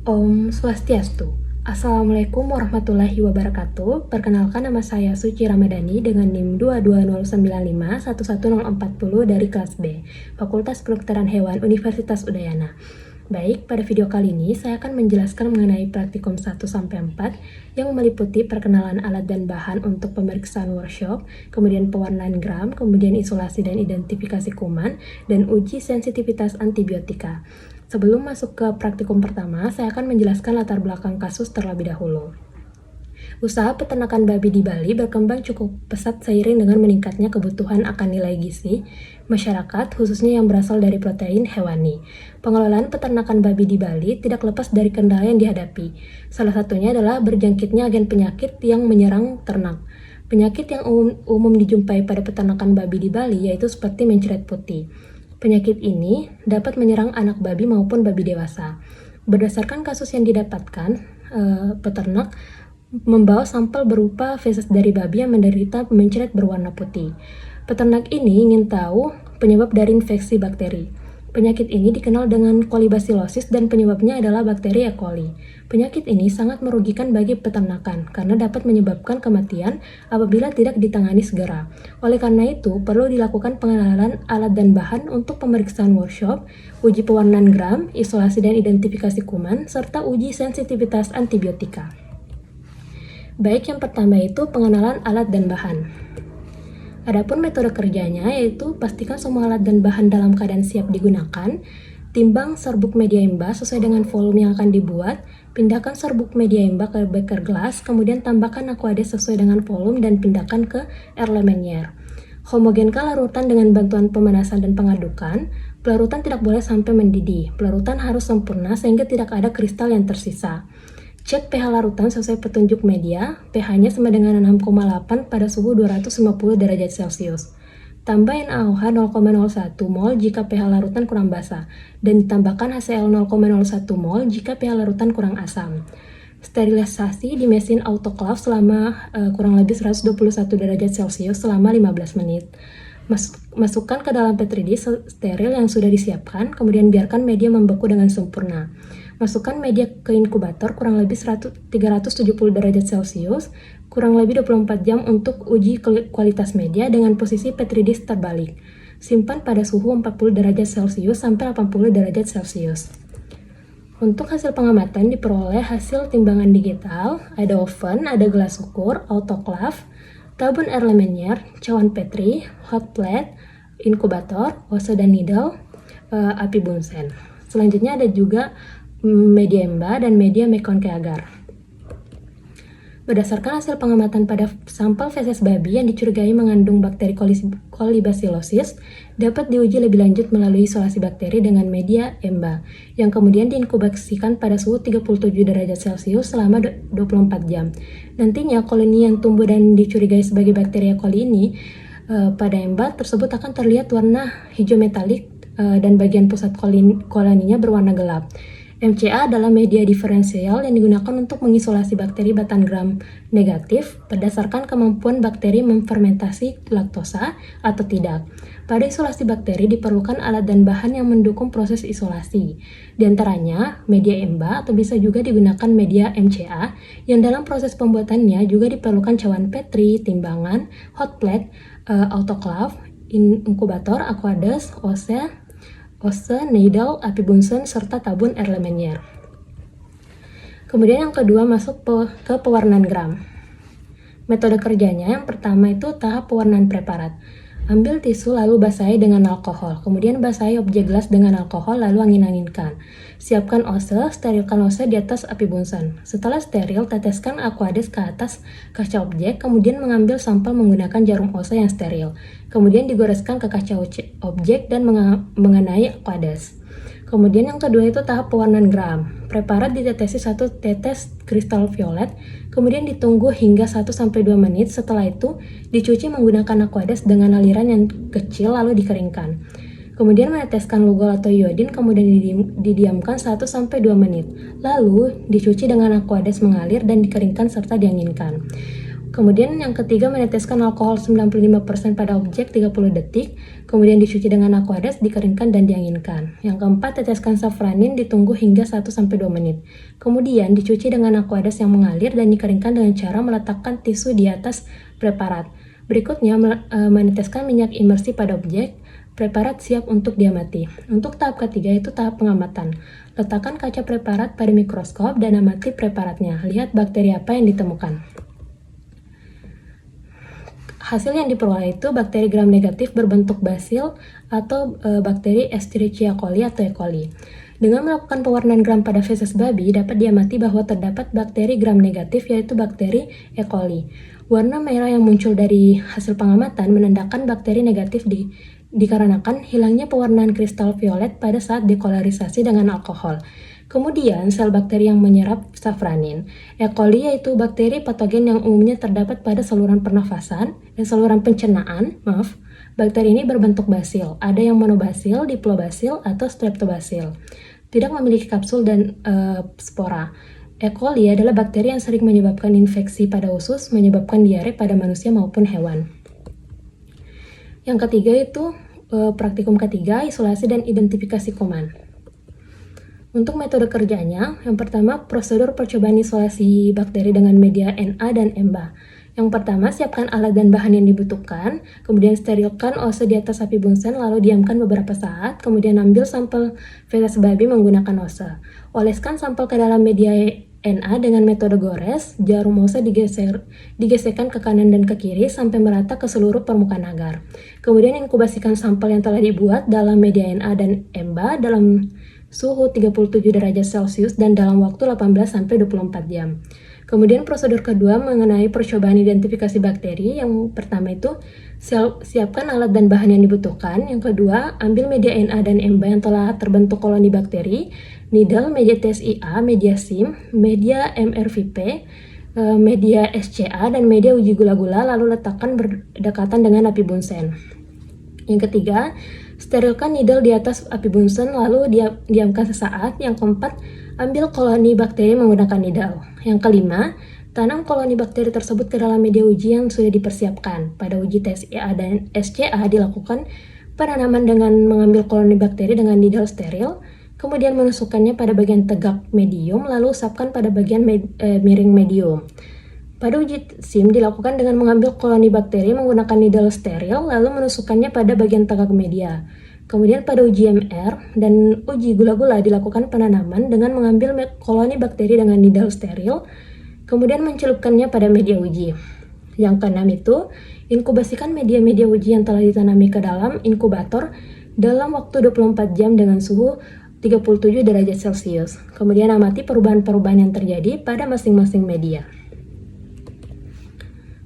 Om Swastiastu. Assalamualaikum warahmatullahi wabarakatuh. Perkenalkan, nama saya Suci Ramadhani dengan NIM 22095111040 dari kelas B, Fakultas Kedokteran Hewan Universitas Udayana. Baik, pada video kali ini saya akan menjelaskan mengenai praktikum 1-4 yang meliputi perkenalan alat dan bahan untuk pemeriksaan workshop, kemudian pewarnaan gram, kemudian isolasi dan identifikasi kuman, dan uji sensitivitas antibiotika. Sebelum masuk ke praktikum pertama, saya akan menjelaskan latar belakang kasus terlebih dahulu. Usaha peternakan babi di Bali berkembang cukup pesat seiring dengan meningkatnya kebutuhan akan nilai gizi masyarakat, khususnya yang berasal dari protein hewani. Pengelolaan peternakan babi di Bali tidak lepas dari kendala yang dihadapi. Salah satunya adalah berjangkitnya agen penyakit yang menyerang ternak. Penyakit yang umum dijumpai pada peternakan babi di Bali yaitu seperti mencret putih. Penyakit ini dapat menyerang anak babi maupun babi dewasa. Berdasarkan kasus yang didapatkan, peternak membawa sampel berupa feses dari babi yang menderita mencret berwarna putih. Peternak ini ingin tahu penyebab dari infeksi bakteri. Penyakit ini dikenal dengan kolibasilosis dan penyebabnya adalah bakteri E. coli. Penyakit ini sangat merugikan bagi peternakan karena dapat menyebabkan kematian apabila tidak ditangani segera. Oleh karena itu, perlu dilakukan pengenalan alat dan bahan untuk pemeriksaan workshop, uji pewarnaan gram, isolasi dan identifikasi kuman, serta uji sensitivitas antibiotika. Baik, yang pertama itu pengenalan alat dan bahan. Adapun metode kerjanya yaitu pastikan semua alat dan bahan dalam keadaan siap digunakan, timbang serbuk media imba sesuai dengan volume yang akan dibuat, pindahkan serbuk media imba ke beker gelas, kemudian tambahkan aquades sesuai dengan volume dan pindahkan ke Erlenmeyer. Homogenkan larutan dengan bantuan pemanasan dan pengadukan. Pelarutan tidak boleh sampai mendidih, pelarutan harus sempurna sehingga tidak ada kristal yang tersisa. Cek pH larutan sesuai petunjuk media, pH-nya sama dengan 6,8 pada suhu 250 derajat Celcius. Tambah NaOH 0,01 mol jika pH larutan kurang basa, dan ditambahkan HCl 0,01 mol jika pH larutan kurang asam. Sterilisasi di mesin autoclave selama kurang lebih 121 derajat Celcius selama 15 menit. Masukkan ke dalam petri dish steril yang sudah disiapkan, kemudian biarkan media membeku dengan sempurna. Masukkan media ke inkubator kurang lebih 370 derajat Celcius, kurang lebih 24 jam untuk uji kualitas media dengan posisi petri dish terbalik. Simpan pada suhu 40 derajat Celcius sampai 80 derajat Celcius. Untuk hasil pengamatan diperoleh hasil timbangan digital, ada oven, ada gelas ukur, autoclave, tabung Erlenmeyer, cawan petri, hot plate, inkubator, ose dan needle, api bunsen. Selanjutnya ada juga media imba dan media mekon agar. Berdasarkan hasil pengamatan pada sampel feses babi yang dicurigai mengandung bakteri kolibasilosis, dapat diuji lebih lanjut melalui isolasi bakteri dengan media EMBA, yang kemudian diinkubasikan pada suhu 37 derajat Celcius selama 24 jam. Nantinya koloni yang tumbuh dan dicurigai sebagai bakteri E. coli ini pada EMBA tersebut akan terlihat warna hijau metalik dan bagian pusat koloninya berwarna gelap. MCA adalah media diferensial yang digunakan untuk mengisolasi bakteri batang gram negatif berdasarkan kemampuan bakteri memfermentasi laktosa atau tidak. Pada isolasi bakteri diperlukan alat dan bahan yang mendukung proses isolasi. Di antaranya media EMBA atau bisa juga digunakan media MCA yang dalam proses pembuatannya juga diperlukan cawan petri, timbangan, hot plate, autoclave, inkubator, aquades, ose, needle, api bunsen, serta tabung Erlenmeyer. Kemudian yang kedua masuk ke pewarnaan gram. Metode kerjanya yang pertama itu tahap pewarnaan preparat. Ambil tisu lalu basahi dengan alkohol, kemudian basahi objek gelas dengan alkohol lalu angin-anginkan. Siapkan ose, sterilkan ose di atas api bunsen. Setelah steril, teteskan aquades ke atas kaca objek, kemudian mengambil sampel menggunakan jarum ose yang steril. Kemudian digoreskan ke kaca objek dan mengenai aquades. Kemudian yang kedua itu tahap pewarnaan gram. Preparat ditetesi 1 tetes kristal violet, kemudian ditunggu hingga 1-2 menit. Setelah itu dicuci menggunakan aquades dengan aliran yang kecil lalu dikeringkan. Kemudian meneteskan lugol atau iodin, kemudian didiamkan 1-2 menit. Lalu dicuci dengan aquades mengalir dan dikeringkan serta dianginkan. Kemudian yang ketiga, meneteskan alkohol 95% pada objek 30 detik, kemudian dicuci dengan aqueous, dikeringkan dan dianginkan. Yang keempat, teteskan safranin, ditunggu hingga 1-2 menit. Kemudian dicuci dengan aqueous yang mengalir dan dikeringkan dengan cara meletakkan tisu di atas preparat. Berikutnya, meneteskan minyak imersi pada objek. Preparat siap untuk diamati. Untuk tahap ketiga yaitu tahap pengamatan. Letakkan kaca preparat pada mikroskop dan amati preparatnya. Lihat bakteri apa yang ditemukan. Hasil yang diperoleh itu bakteri gram negatif berbentuk basil atau bakteri Escherichia coli atau E. coli. Dengan melakukan pewarnaan gram pada feses babi, dapat diamati bahwa terdapat bakteri gram negatif yaitu bakteri E. coli. Warna merah yang muncul dari hasil pengamatan menandakan bakteri negatif dikarenakan hilangnya pewarnaan kristal violet pada saat dekolorisasi dengan alkohol. Kemudian, sel bakteri yang menyerap safranin. E. coli yaitu bakteri patogen yang umumnya terdapat pada saluran saluran pencernaan. Bakteri ini berbentuk basil. Ada yang monobasil, diplobasil, atau streptobasil. Tidak memiliki kapsul dan spora. E. coli adalah bakteri yang sering menyebabkan infeksi pada usus, menyebabkan diare pada manusia maupun hewan. Yang ketiga itu praktikum ketiga, isolasi dan identifikasi kuman. Untuk metode kerjanya, yang pertama, prosedur percobaan isolasi bakteri dengan media Na dan Mba. Yang pertama, siapkan alat dan bahan yang dibutuhkan, kemudian sterilkan ose di atas api bunsen, lalu diamkan beberapa saat, kemudian ambil sampel feses babi menggunakan ose. Oleskan sampel ke dalam media Na dengan metode gores, jarum ose digesekkan ke kanan dan ke kiri sampai merata ke seluruh permukaan agar. Kemudian inkubasikan sampel yang telah dibuat dalam media Na dan Mba dalam suhu 37 derajat Celcius dan dalam waktu 18-24 jam. Kemudian prosedur kedua mengenai percobaan identifikasi bakteri. Yang pertama itu siapkan alat dan bahan yang dibutuhkan. Yang kedua, ambil media Na dan Mba yang telah terbentuk koloni bakteri, needle, media TSIA, media SIM, media MRVP, media SCA, dan media uji gula-gula, lalu letakkan berdekatan dengan api bunsen. Yang ketiga, sterilkan needle di atas api bunsen lalu diamkan sesaat. Yang keempat, ambil koloni bakteri menggunakan needle. Yang kelima, tanam koloni bakteri tersebut ke dalam media uji yang sudah dipersiapkan. Pada uji TSIA dan SCA dilakukan penanaman dengan mengambil koloni bakteri dengan needle steril, kemudian menusukkannya pada bagian tegak medium, lalu usapkan pada bagian miring medium. Pada uji SIM dilakukan dengan mengambil koloni bakteri menggunakan needle steril, lalu menusukkannya pada bagian tegak media. Kemudian pada uji MR dan uji gula-gula dilakukan penanaman dengan mengambil koloni bakteri dengan needle steril, kemudian mencelupkannya pada media uji. Yang keenam itu, inkubasikan media-media uji yang telah ditanami ke dalam inkubator dalam waktu 24 jam dengan suhu 37 derajat Celcius. Kemudian amati perubahan-perubahan yang terjadi pada masing-masing media.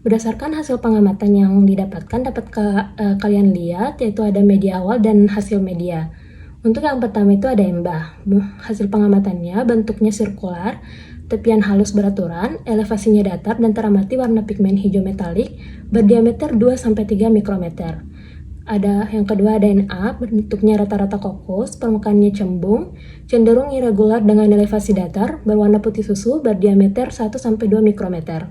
Berdasarkan hasil pengamatan yang didapatkan, dapat kalian lihat yaitu ada media awal dan hasil media. Untuk yang pertama itu ada Mba. Hasil pengamatannya bentuknya sirkular, tepian halus beraturan, elevasinya datar, dan teramati warna pigmen hijau metalik berdiameter 2-3 mikrometer. Yang kedua ada Na, bentuknya rata-rata kokus, permukaannya cembung, cenderung irregular dengan elevasi datar, berwarna putih susu, berdiameter 1-2 mikrometer.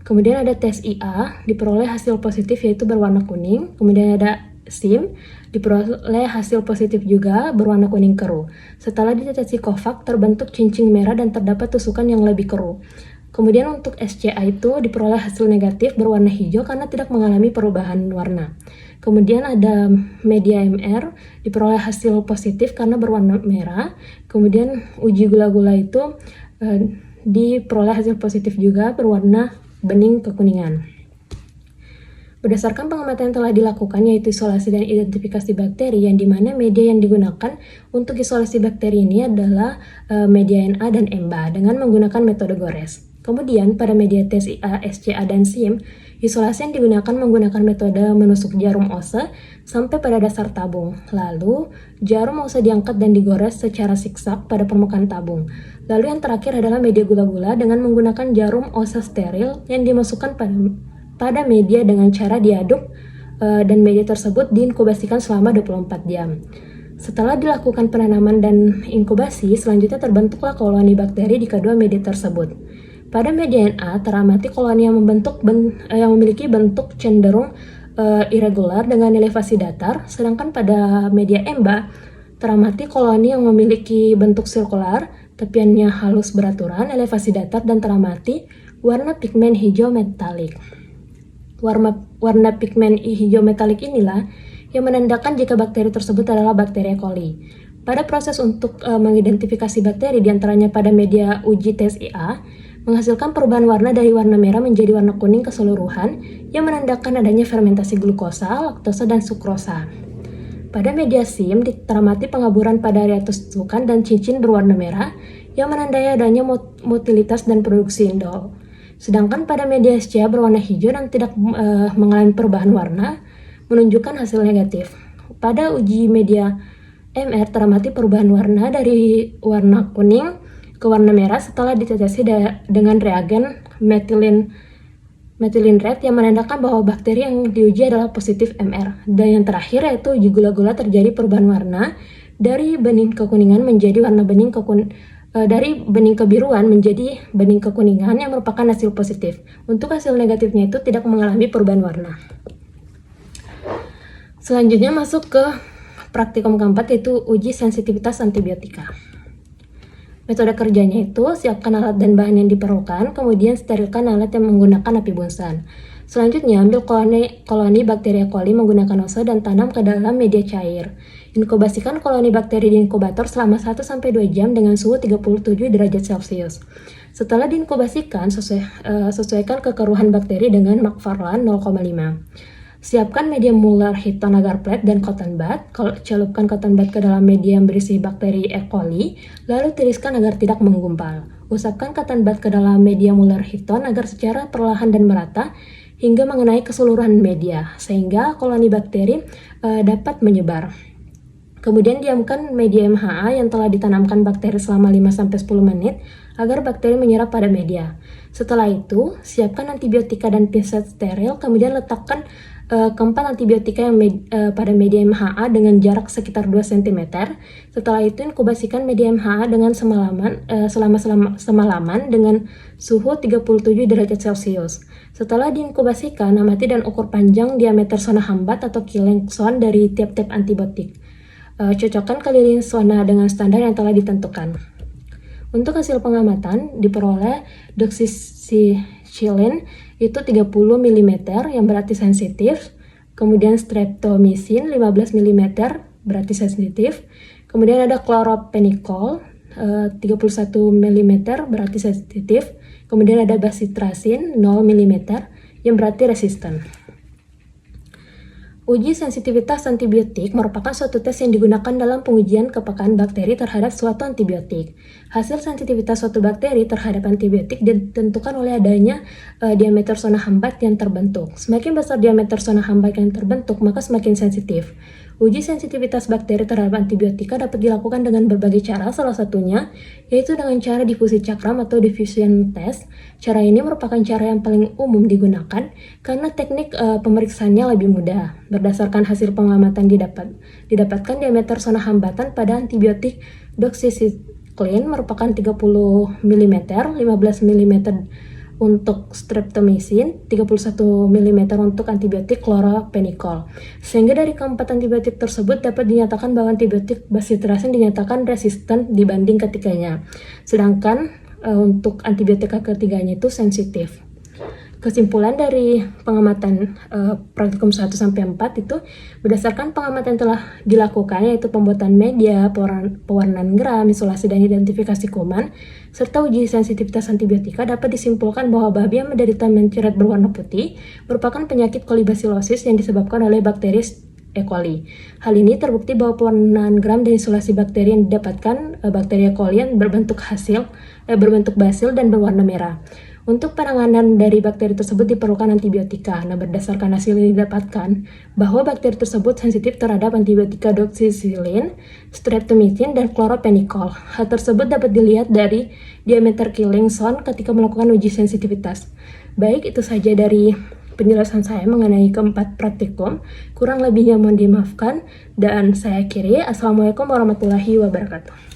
Kemudian ada tes IA, diperoleh hasil positif yaitu berwarna kuning. Kemudian ada SIM, diperoleh hasil positif juga berwarna kuning keruh. Setelah dideteksi COVAX, terbentuk cincin merah dan terdapat tusukan yang lebih keruh. Kemudian untuk SCA itu diperoleh hasil negatif berwarna hijau karena tidak mengalami perubahan warna. Kemudian ada media MR, diperoleh hasil positif karena berwarna merah. Kemudian uji gula-gula itu diperoleh hasil positif juga berwarna bening kekuningan. Berdasarkan pengamatan yang telah dilakukan yaitu isolasi dan identifikasi bakteri, yang dimana media yang digunakan untuk isolasi bakteri ini adalah media Na dan Mba dengan menggunakan metode gores. Kemudian pada media TSIA, SCA, dan SIM, isolasi yang digunakan menggunakan metode menusuk jarum ose sampai pada dasar tabung. Lalu jarum ose diangkat dan digores secara siksak pada permukaan tabung. Lalu yang terakhir adalah media gula-gula dengan menggunakan jarum ose steril yang dimasukkan pada media dengan cara diaduk dan media tersebut diinkubasikan selama 24 jam. Setelah dilakukan penanaman dan inkubasi, selanjutnya terbentuklah koloni bakteri di kedua media tersebut. Pada media Na, teramati koloni yang memiliki bentuk cenderung irregular dengan elevasi datar, sedangkan pada media Mba, teramati koloni yang memiliki bentuk sirkular, tepiannya halus beraturan, elevasi datar, dan teramati warna pigmen hijau metalik. Warna pigmen hijau metalik inilah yang menandakan jika bakteri tersebut adalah bakteri E. coli. Pada proses untuk mengidentifikasi bakteri, diantaranya pada media uji tes IA, menghasilkan perubahan warna dari warna merah menjadi warna kuning keseluruhan yang menandakan adanya fermentasi glukosa, laktosa, dan sukrosa. Pada media SIM, diteramati pengaburan pada area tusukan dan cincin berwarna merah yang menandai adanya motilitas dan produksi indol. Sedangkan pada media SCA berwarna hijau dan tidak mengalami perubahan warna, menunjukkan hasil negatif. Pada uji media MR, teramati perubahan warna dari warna kuning ke warna merah setelah ditetesi dengan reagen methylene red yang menandakan bahwa bakteri yang diuji adalah positif MR. Dan yang terakhir yaitu uji gula-gula, terjadi perubahan warna dari bening kekuningan menjadi warna bening dari bening kebiruan menjadi bening kekuningan yang merupakan hasil positif. Untuk hasil negatifnya itu tidak mengalami perubahan warna. Selanjutnya masuk ke praktikum keempat, yaitu uji sensitivitas antibiotika. Metode kerjanya itu, siapkan alat dan bahan yang diperlukan, kemudian sterilkan alat yang menggunakan api bunsan. Selanjutnya, ambil koloni bakteri E. coli menggunakan ose dan tanam ke dalam media cair. Inkubasikan koloni bakteri di inkubator selama 1-2 jam dengan suhu 37 derajat Celcius. Setelah diinkubasikan, sesuaikan kekeruhan bakteri dengan Macfarlane 0,5. Siapkan medium Muller-Hinton agar plate dan cotton bud. Celupkan cotton bud ke dalam media yang berisi bakteri E. coli, lalu tiriskan agar tidak menggumpal. Usapkan cotton bud ke dalam media Muller-Hinton agar secara perlahan dan merata hingga mengenai keseluruhan media, sehingga koloni bakteri dapat menyebar. Kemudian diamkan media MHA yang telah ditanamkan bakteri selama 5-10 menit agar bakteri menyerap pada media. Setelah itu, siapkan antibiotika dan pinset steril, kemudian letakkan keempat antibiotika yang pada media MHA dengan jarak sekitar 2 cm. Setelah itu, inkubasikan media MHA dengan semalaman dengan suhu 37 derajat Celcius. Setelah diinkubasikan, amati dan ukur panjang diameter zona hambat atau killing zone dari tiap-tiap antibiotik. Cocokkan keliling zona dengan standar yang telah ditentukan. Untuk hasil pengamatan, diperoleh doxycycline itu 30 mm yang berarti sensitif, kemudian streptomycin 15 mm berarti sensitif, kemudian ada chloramphenicol 31 mm berarti sensitif, kemudian ada bacitracin 0 mm yang berarti resisten. Uji sensitivitas antibiotik merupakan suatu tes yang digunakan dalam pengujian kepekaan bakteri terhadap suatu antibiotik. Hasil sensitivitas suatu bakteri terhadap antibiotik ditentukan oleh adanya diameter zona hambat yang terbentuk. Semakin besar diameter zona hambat yang terbentuk, maka semakin sensitif. Uji sensitivitas bakteri terhadap antibiotika dapat dilakukan dengan berbagai cara, salah satunya yaitu dengan cara difusi cakram atau diffusion test. Cara ini merupakan cara yang paling umum digunakan karena teknik pemeriksaannya lebih mudah. Berdasarkan hasil pengamatan didapatkan diameter zona hambatan pada antibiotik doxycycline merupakan 30 mm, 15 mm untuk streptomycin, 31 mm untuk antibiotik chloramphenicol. Sehingga dari keempat antibiotik tersebut dapat dinyatakan bahwa antibiotik bacitracin dinyatakan resisten dibanding ketiganya. Sedangkan untuk antibiotika ketiganya itu sensitif. Kesimpulan dari pengamatan praktikum 1-4 itu berdasarkan pengamatan yang telah dilakukan, yaitu pembuatan media, pewarnaan gram, isolasi dan identifikasi kuman, serta uji sensitivitas antibiotika, dapat disimpulkan bahwa babi yang menderita mencret berwarna putih merupakan penyakit kolibasilosis yang disebabkan oleh bakteri E. coli. Hal ini terbukti bahwa pewarnaan gram dan isolasi bakteri yang didapatkan bakteri E. coli yang berbentuk basil dan berwarna merah. Untuk penanganan dari bakteri tersebut diperlukan antibiotika. Nah, berdasarkan hasil yang didapatkan bahwa bakteri tersebut sensitif terhadap antibiotika doxycycline, streptomycin, dan chloramphenicol. Hal tersebut dapat dilihat dari diameter killing zone ketika melakukan uji sensitivitas. Baik, itu saja dari penjelasan saya mengenai keempat praktikum. Kurang lebihnya mohon dimaafkan, dan saya akhiri. Assalamualaikum warahmatullahi wabarakatuh.